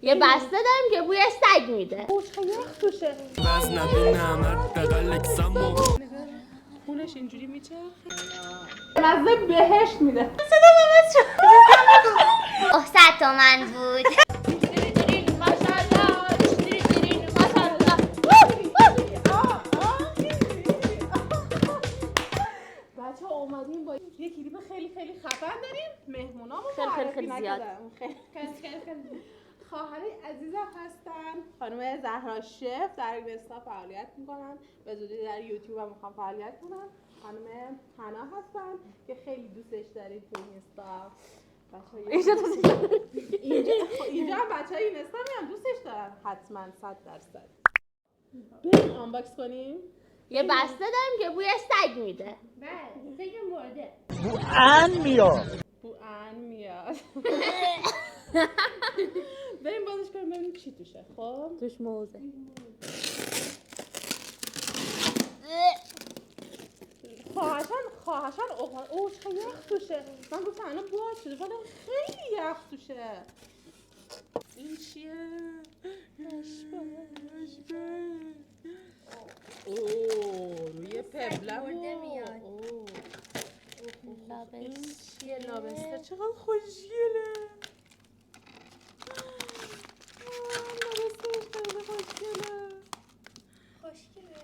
یه بسته داریم که بوی سگ میده. خوشخه یخ توشه. وزن نبینم حداقل اکسامو خونش اینجوری میچرخه. مزه بهشت میده. 100 تومن بود. بچه ها اومدیم با یه کلیپ خیلی خیلی خفن داریم. مهمونامون خیلی زیاد. خیلی خواهر عزیزم هستن. خانم زهرا شف در اینستا فعالیت میکنن. به زودی در یوتیوب هم میخوام فعالیت کنن. خانم حنا هستن که خیلی دوستش دارید تو اینستا. اینجا هم بچه‌های اینستا میان دوستش دارن حتما 100%. بریم آنباکس کنیم. یه بسته داریم که بوی سگ میده. بله فکر مرده. بوان میاد بریم بازش کنیم ببینیم چی توشه. خب توش موزه. خواهشان اوه چه یخ توشه. من گفتم الان باز شده ولی خیلی یخ توشه. این چیه؟ اوه روی پبله میاد. این چیه لابستر چقدر خوشگله. لابسترش خیلی خوشگله.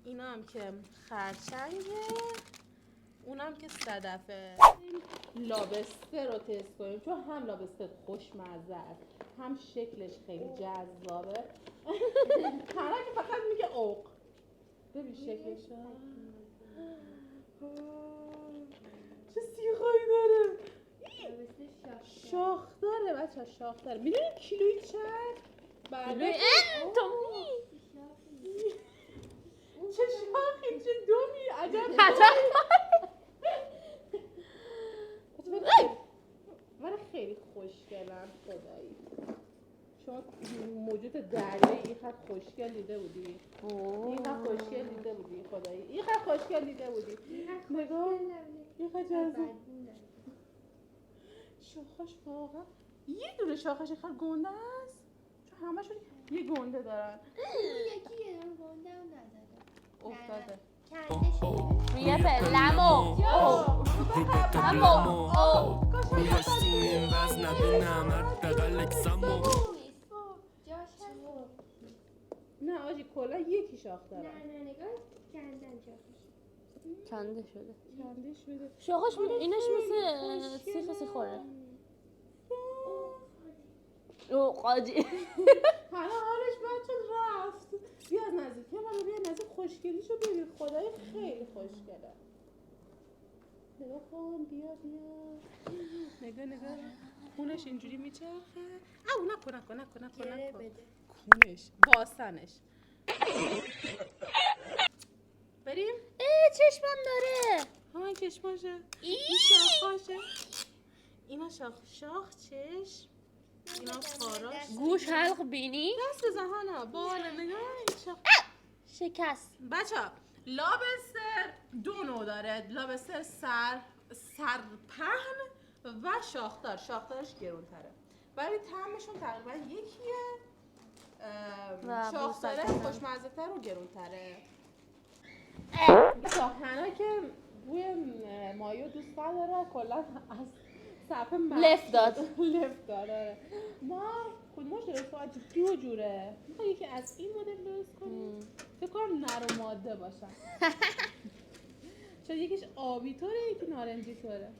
اینا هم که خرچنگه اونم که صدفه. لابستر رو تست کنیم چون هم لابستر خوشمزه است هم شکلش خیلی جذابه. هر که فقط میگه اوق. ببین شکلش چه سیخایی داره. شاخ داره بچه شاخ داره. میدونی کیلویی چند؟ کیلویی چه شاخی چه دومی عجب. من خیلی خوشگلم خدایی. شما موجود دریایی این خط خوشگل دیده بودی؟ این خط خوشگل دیده بودی خدایی. این خط خوشگل دیده بودی. نگاه این خط جذاب. شاخش واقعا یه دونه شاخش خیلی گنده است چون همشون یه گنده دارن. یکی یه گنده هم نداره. افتاده روی پلمو. وزن نبینم حداقل اکسامو جاش هست. نه آجی کلا یکی شاخ داره. نه نگاه کندن جاش. کنده شده. کنده شده. شاخش اینش مثل سیخ سیخوره. او قاجی. حالا حالش بد شد رفت. بیا از نزدیک بیا نزدیک خوشگلیشو ببین خدای خیلی خوشگله. نگاه کن بیا نگاه خونش اینجوری میچرخه. او نکن خونش باسنش. بریم چشمم داره. همین چشماشه. این شاخاشه. اینا شاخ چشم. اینا پاراش. گوش حلق بینی. دست زهانا بالا نگاه این شاخ. شکست. بچه‌ها لابستر دو نوع داره. لابستر سرپهن و شاخدار. شاخدارش گرونتره ولی طعمشون تقریبا یکیه. شاخداره خوشمزه تر و گرونتره. حنا که بوی مایو دوست نداره کلا از صفحه لفت داره. ما خودمون درست کنیم دو جوره. میخوای یکی از این مدل درست کنیم فکر کنم نر و ماده باشن. چون یکیش آبی طوره یکی نارنجی طوره.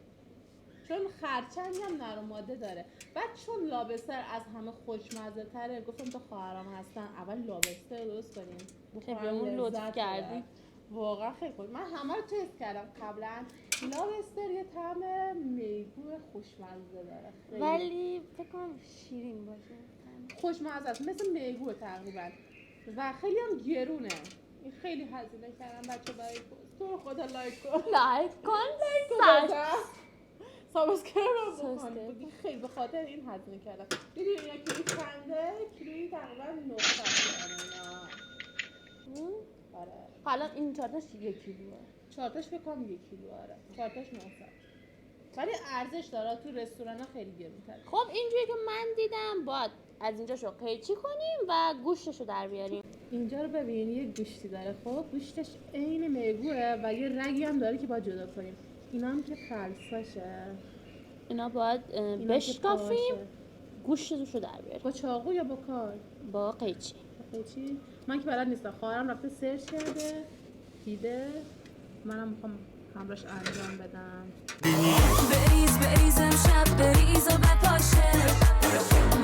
چون خرچنگ هم نر و ماده داره. بعد چون لابستر از همه خوشمزه تره گفتم تو خواهرام هستن اول لابستر درست کنیم. بهمون لطف کردی. واقعا خیلی خوب. من همه رو تست کردم قبلا. لابستر یه طعم میگو خوشمزه داره خیلی. ولی فکر کنم شیرین باشه. خوشمزه است مثل میگو تقریبا و خیلی هم گرونه. این خیلی هزینه کردم بچه برای تو خدا لایک کن سابسکرایب بکن. خیلی به خاطر این هزینه کردم. دیدی اینا کیلویی چنده؟ کیلویی تقریبا 900 تومانه. آره. حالا این چهارتاش 1 کیلوه. چهارتاش فکر کنم 1 کیلو. آره. چهارتاش 900. ولی ارزش داره تو رستوران ها خیلی گرون‌تره. خب اینجوری که من دیدم باید از اینجاشو قیچی کنیم و گوشتشو در بیاریم. اینجا رو ببین یه گوشتی داره. خب گوشتش عین میگوه و یه رگی هم داره که باید جدا کنیم. اینا هم که خلصشه. اینا باید اینا که بشکافیم، پاشه. گوشتشو در بیاریم با چاقو یا با کار؟ با قیچی. چی؟ من که بلد نیستم. خواهرم رفته سرچ کرده دیده، منم میخوام همراهش انجام بدم. بریز امشب بریز و بپاشه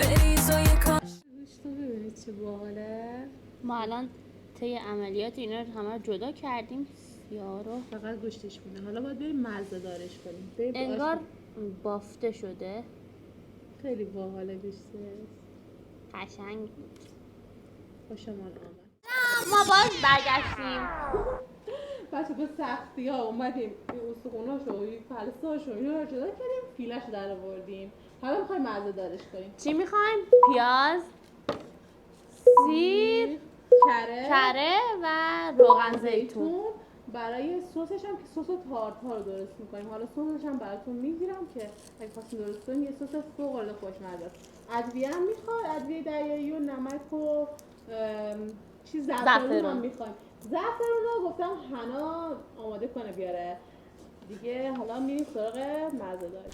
بریز و یک گوشتو ببینید چه باحاله. ما الان طی عملیات اینا رو همه رو جدا کردیم، سیاه رو فقط گوشتش مونه. حالا باید بریم مزه دارش کنیم. بریم تو انگار آش- بافته شده. خیلی باحاله گوشتش. قشنگ بود. خوشمان آمد. ما باز برگشتیم. بچه به سختی ها اومدیم این استخوناشو و این فلساشو اینا رو جدا کردیم، فیلش در آوردیم. حالا میخوایم مزه دارش کنیم. چی میخوایم؟ پیاز، سیر، کره و روغن زیتون. برای سسش هم که سس تارتار درست میکنیم. حالا سسش هم براتون میگیرم که اگه خواستین درست کنیم. یه سس فوق العاده خوشمزه است. ادویه هم میخواد، ادویه دریایی و نمک و زعفرون هم میخوایم. زعفرون رو گفتم حنا آماده کنه بیاره دیگه. حالا میریم سراغ مزه دار.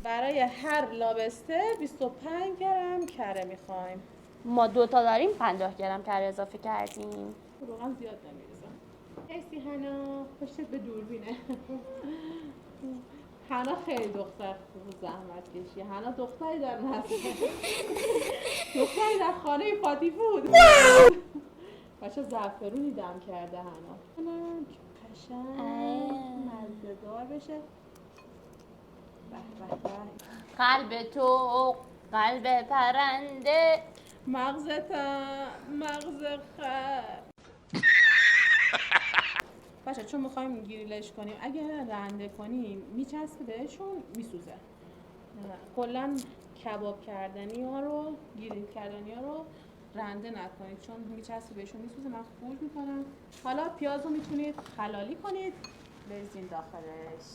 برای هر لابستر 25 گرم کره میخوایم. ما 2 تا داریم، 50 گرم کره اضافه کردیم. روغن زیاد نمیریزم. مرسی حنا، پشتت به دوربینه. حنا خیلی دختر خوب زحمت کشی. حنا دختری در نظر دختری در خانه فاتی بود. بچه زعفرونی دم کرده حنا. قشنگ مزه‌دار بشه. به به به. قلب تو قلب پرنده. مغزتم مغز خر. باشه چون میخوایم گریلش کنیم، اگه رنده کنیم میچسبه بهشون میسوزه. کلا کباب کردنی ها رو، گریل کردنی ها رو رنده نکنید چون میچسبه بهشون میسوزه. من خورد میکنم. حالا پیاز رو میتونید خلالی کنید بریزین داخلش،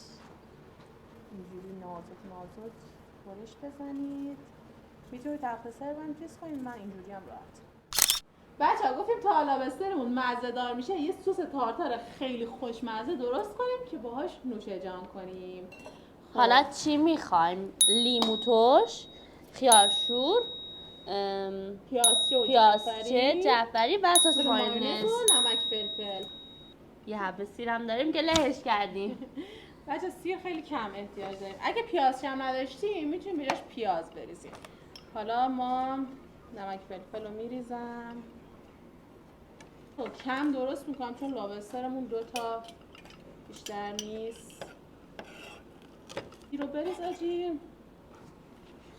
اینجوری نازک نازک برش بزنید. میتونید تخت سرم چیز کنید، من اینجوری هم راحت. بچه ها گفتیم تا لابسترمون مزه دار میشه یه سس تارتار خیلی خوشمزه درست کنیم که باهاش نوشه جان کنیم. خب. حالا چی میخوایم؟ لیمو ترش، خیارشور، پیازچه، جعفری و سس مایونز و نمک فلفل. یه حبه سیر هم داریم که لهش کردیم. بچه سیر خیلی کم احتیاج داریم. اگه پیاز هم نداشتیم میتونیم بهش پیاز بریزیم. حالا ما نمک فلفل رو میریزم. خب کم درست میکنم چون لابسترمون 2 تا بیشتر نیست. این رو بریز آجی.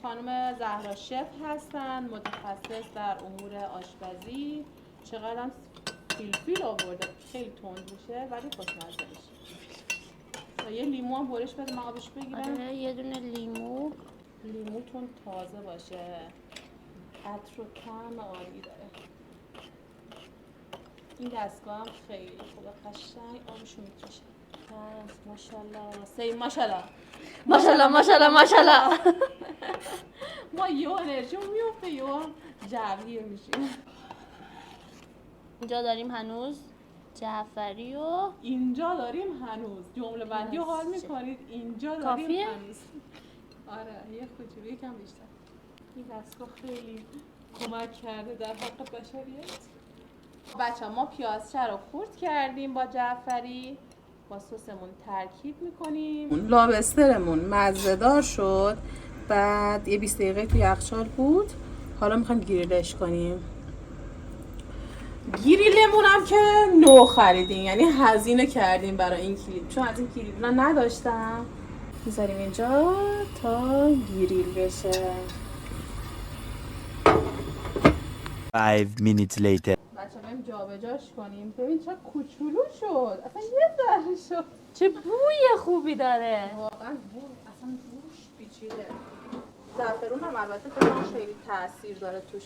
خانم زهرا شف هستن، متخصص در امور آشپزی. چقدر هم فیلفیل آورده، خیلی تند میشه ولی خوشمزه میشه. یه لیمو هم برش بده من آبش بگیرم. آره یه دونه لیموتون تازه باشه، عطر و طعم عالی داره. این دستگاه هم خیلی خوبه، قشنگ آبشو میکشه. ماشاءالله سیم ماشاءالله ماشاءالله ماشاءالله ماشاءالله. ما یه انرژی میفته یه جوگیر میشیم. اینجا داریم هنوز جعفری و اینجا داریم هنوز جمله بندی رو حال میکنید. اینجا داریم کافیه؟ هنوز. آره یه کوچولو یکم بیشتر. این دستگاه خیلی کمک کرده در حق بشریت. بچه ما پیازچه رو خورد کردیم با جعفری، با سسمون ترکیب میکنیم. لابسترمون مزه‌دار شد. بعد یه 20 دقیقه توی یخچال بود. حالا میخوایم گریلش کنیم. گریلمون هم که نو خریدیم، یعنی هزینه کردیم برای این کلیپ چون از این کلیپ نداشتم. میذاریم اینجا تا گریل بشه. 5 minutes later. بچه بریم جابجاش کنیم. ببین چه کوچولو شد، اصلا یه ذره شد. چه بوی خوبی داره. واقعا اصلا بوش پیچیده. زعفرون هم البته فکر خیلی تاثیر داره توش.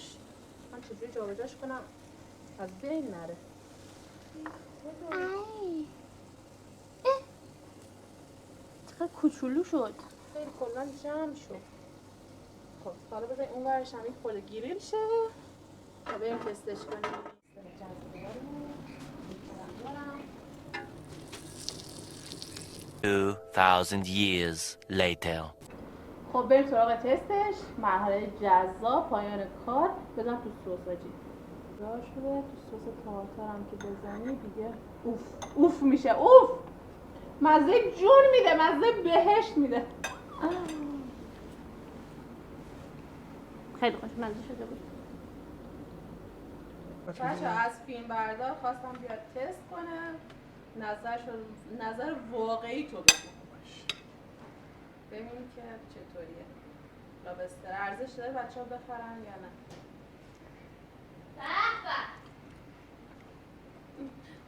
من چجوری جابجاش کنم از بین نره. چقدر کوچولو شد. خیلی کلا جمع شد. خب حالا بذار اون ورش هم یک خورده گریل شه تا بریم تستش کنیم. 2000 years later. خب بریم سراغ تستش. مرحله جذاب پایان کار. بزن تو سس آجی راه شده. تو سس تارتار هم که بزنی دیگه اوف میشه. اوف مزه جون میده، مزه بهشت میده. خیلی خوش مزه شده بود. بچه از فیلم بردار خواستم بیاد تست کنه. نظر واقعی تو بگو. ببینیم که چطوریه. لابستر ارزش داره بچه ها بخرن یا نه.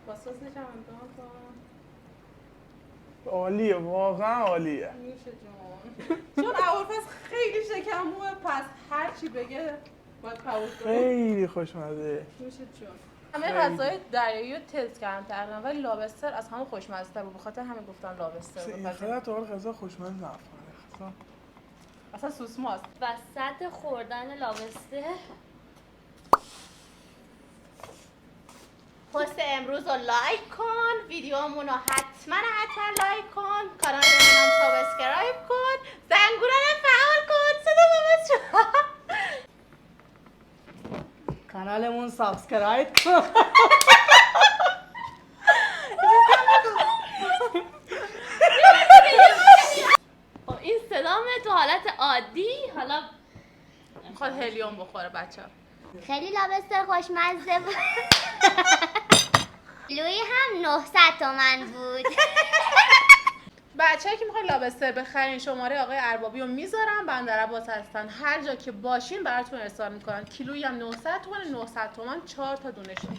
با سسش هم امتحان کن. عالیه، واقعا عالیه. میشه جون. چون اولفز خیلی شکموه، پس هر چی بگه باید قبول کنه. خیلی خوشمزه. میشه جون. همه غذای دریایی رو تست کردم تقریبا، ولی لابستر از همه خوشمزه بود. بخاطر همین گفتم لابستر این بخاطر خیلی تو غذا خوشمزه نفهمه. اصلا سوسماست. وسط خوردن لابستر پست امروز رو لایک کن، ویدیومون رو حتما لایک کن، کانالمون رو سابسکرایب کن، زنگوله رو فعال کن. صدا بابت شد. کانالمون سابسکرایب کن. خب این صدامه تو حالت عادی. حالا میخواد هلیوم بخوره بچه ها. خیلی لابستر خوشمزه بود. لوی هم 900 تومن بود. بچه‌ای که میخواین لابستر بخرین شماره آقای اربابی رو میذارم. بندرعباس هستن، هر جا که باشین براتون ارسال میکنن. کیلویی هم 900 تومن. 900 تومن 4 تا دونشون.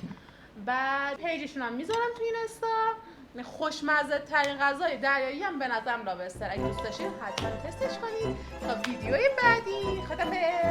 بعد پیجشون هم میذارم تو این اینستا. خوشمزه ترین غذای دریایی هم به نظرم لابستر. اگه دوست داشتین حتما تستش کنید. تا ویدیوی بعدی خدافظ.